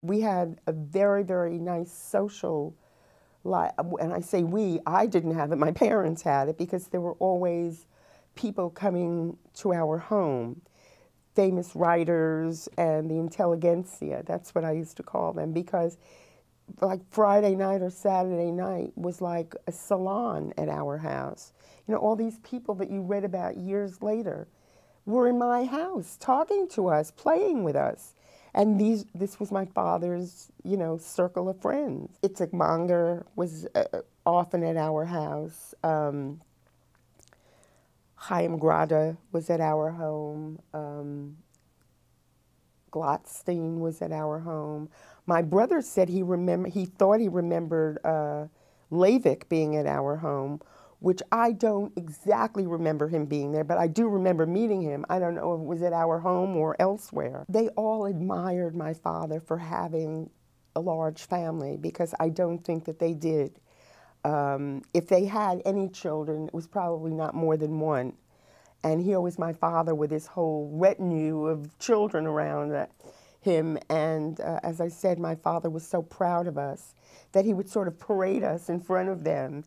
We had a very, very nice social life. And I say we, I didn't have it, my parents had it, because there were always people coming to our home, famous writers and the intelligentsia. That's what I used to call them, because like Friday night or Saturday night was like a salon at our house. You know, all these people that you read about years later were in my house talking to us, playing with us. And this was my father's, you know, circle of friends. Itzik Manger was often at our house. Chaim Grade was at our home. Glotstein was at our home. My brother said he thought he remembered Levick being at our home, which I don't exactly remember him being there, but I do remember meeting him. I don't know if it was at our home or elsewhere. They all admired my father for having a large family, because I don't think that they did. If they had any children, it was probably not more than one. And here was my father with his whole retinue of children around him. And as I said, my father was so proud of us that he would sort of parade us in front of them.